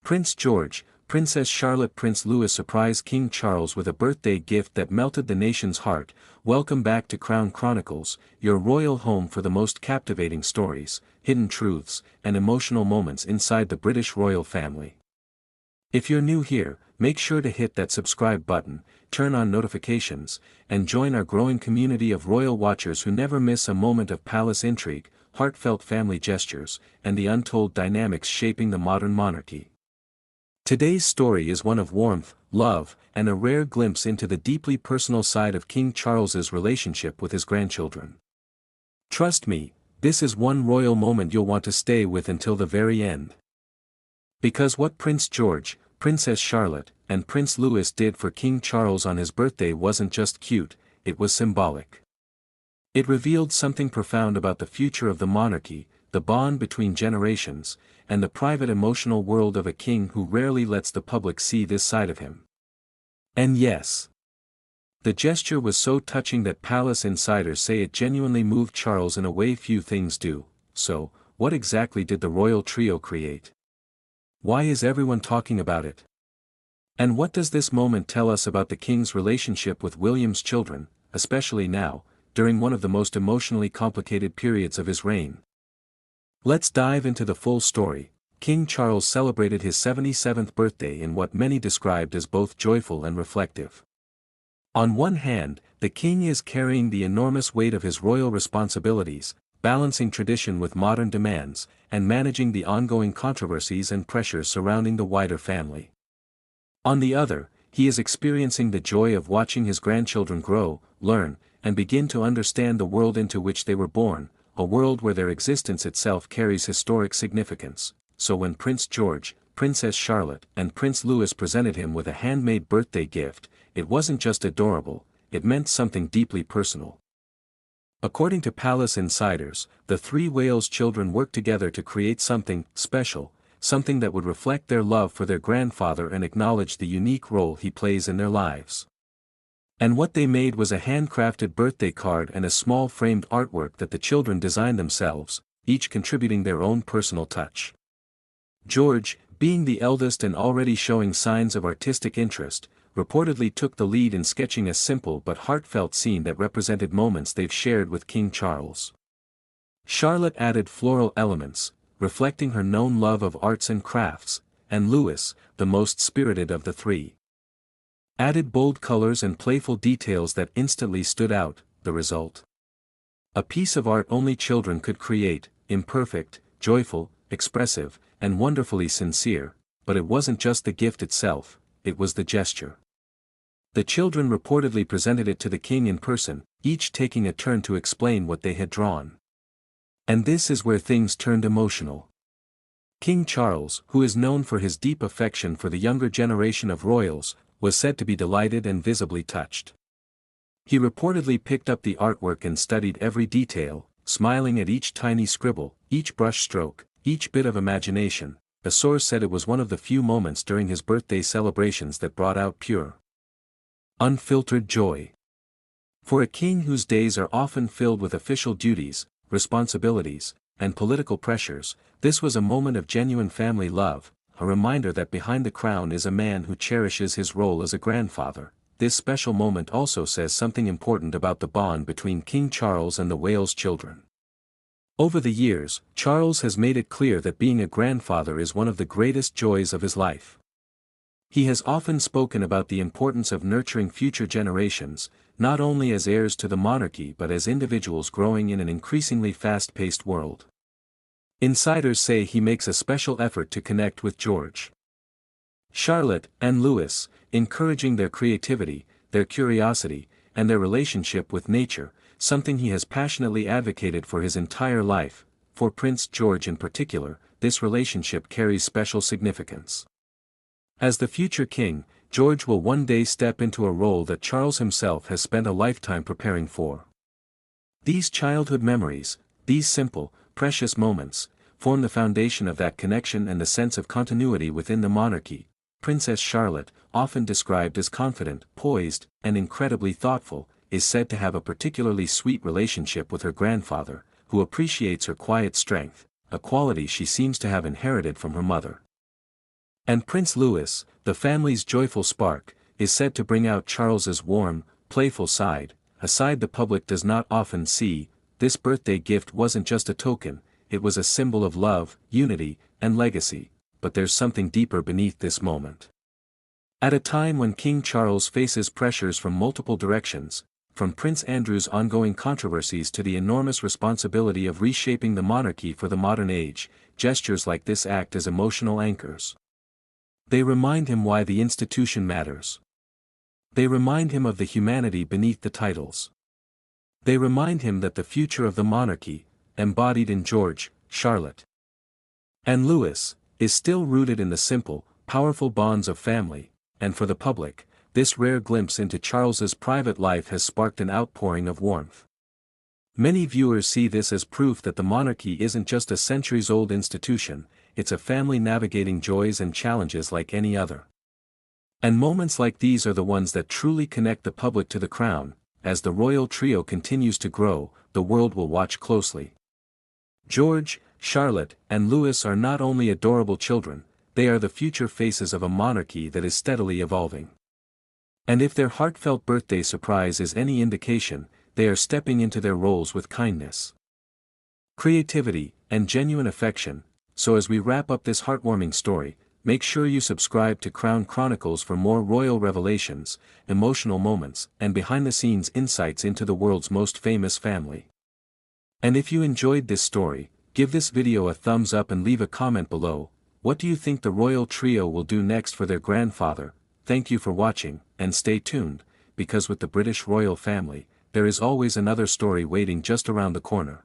Prince George, Princess Charlotte. Prince Louis surprised King Charles with a birthday gift that melted the nation's heart. Welcome back to Crown Chronicles, your royal home for the most captivating stories, hidden truths, and emotional moments inside the British royal family. If you're new here, make sure to hit that subscribe button, turn on notifications, and join our growing community of royal watchers who never miss a moment of palace intrigue, heartfelt family gestures, and the untold dynamics shaping the modern monarchy. Today's story is one of warmth, love, and a rare glimpse into the deeply personal side of King Charles's relationship with his grandchildren. Trust me, this is one royal moment you'll want to stay with until the very end. Because what Prince George, Princess Charlotte, and Prince Louis did for King Charles on his birthday wasn't just cute, it was symbolic. It revealed something profound about the future of the monarchy, the bond between generations, and the private emotional world of a king who rarely lets the public see this side of him. And yes, the gesture was so touching that palace insiders say it genuinely moved Charles in a way few things do. So, what exactly did the royal trio create? Why is everyone talking about it? And what does this moment tell us about the king's relationship with William's children, especially now, during one of the most emotionally complicated periods of his reign? Let's dive into the full story. King Charles celebrated his 77th birthday in what many described as both joyful and reflective. On one hand, the king is carrying the enormous weight of his royal responsibilities, balancing tradition with modern demands, and managing the ongoing controversies and pressures surrounding the wider family. On the other, he is experiencing the joy of watching his grandchildren grow, learn, and begin to understand the world into which they were born, a world where their existence itself carries historic significance. So when Prince George, Princess Charlotte, and Prince Louis presented him with a handmade birthday gift, it wasn't just adorable, it meant something deeply personal. According to palace insiders, the three Wales children worked together to create something special, something that would reflect their love for their grandfather and acknowledge the unique role he plays in their lives. And what they made was a handcrafted birthday card and a small framed artwork that the children designed themselves, each contributing their own personal touch. George, being the eldest and already showing signs of artistic interest, reportedly took the lead in sketching a simple but heartfelt scene that represented moments they've shared with King Charles. Charlotte added floral elements, reflecting her known love of arts and crafts, and Louis, the most spirited of the three, added bold colors and playful details that instantly stood out. The result? A piece of art only children could create, imperfect, joyful, expressive, and wonderfully sincere, but it wasn't just the gift itself, it was the gesture. The children reportedly presented it to the king in person, each taking a turn to explain what they had drawn. And this is where things turned emotional. King Charles, who is known for his deep affection for the younger generation of royals, was said to be delighted and visibly touched. He reportedly picked up the artwork and studied every detail, smiling at each tiny scribble, each brush stroke, each bit of imagination. A source said it was one of the few moments during his birthday celebrations that brought out pure, unfiltered joy. For a king whose days are often filled with official duties, responsibilities, and political pressures, this was a moment of genuine family love, a reminder that behind the crown is a man who cherishes his role as a grandfather. This special moment also says something important about the bond between King Charles and the Wales children. Over the years, Charles has made it clear that being a grandfather is one of the greatest joys of his life. He has often spoken about the importance of nurturing future generations, not only as heirs to the monarchy but as individuals growing in an increasingly fast-paced world. Insiders say he makes a special effort to connect with George, Charlotte, and Louis, encouraging their creativity, their curiosity, and their relationship with nature, something he has passionately advocated for his entire life. For Prince George in particular, this relationship carries special significance. As the future king, George will one day step into a role that Charles himself has spent a lifetime preparing for. These childhood memories, these simple, precious moments, form the foundation of that connection and the sense of continuity within the monarchy. Princess Charlotte, often described as confident, poised, and incredibly thoughtful, is said to have a particularly sweet relationship with her grandfather, who appreciates her quiet strength, a quality she seems to have inherited from her mother. And Prince Louis, the family's joyful spark, is said to bring out Charles's warm, playful side, a side the public does not often see. This birthday gift wasn't just a token, it was a symbol of love, unity, and legacy, but there's something deeper beneath this moment. At a time when King Charles faces pressures from multiple directions, from Prince Andrew's ongoing controversies to the enormous responsibility of reshaping the monarchy for the modern age, gestures like this act as emotional anchors. They remind him why the institution matters. They remind him of the humanity beneath the titles. They remind him that the future of the monarchy, embodied in George, Charlotte, and Louis, is still rooted in the simple, powerful bonds of family, and for the public, this rare glimpse into Charles's private life has sparked an outpouring of warmth. Many viewers see this as proof that the monarchy isn't just a centuries-old institution, it's a family navigating joys and challenges like any other. And moments like these are the ones that truly connect the public to the crown. As the royal trio continues to grow, the world will watch closely. George, Charlotte, and Louis are not only adorable children, they are the future faces of a monarchy that is steadily evolving. And if their heartfelt birthday surprise is any indication, they are stepping into their roles with kindness, creativity, and genuine affection. So as we wrap up this heartwarming story, make sure you subscribe to Crown Chronicles for more royal revelations, emotional moments, and behind-the-scenes insights into the world's most famous family. And if you enjoyed this story, give this video a thumbs up and leave a comment below. What do you think the royal trio will do next for their grandfather? Thank you for watching, and stay tuned, because with the British royal family, there is always another story waiting just around the corner.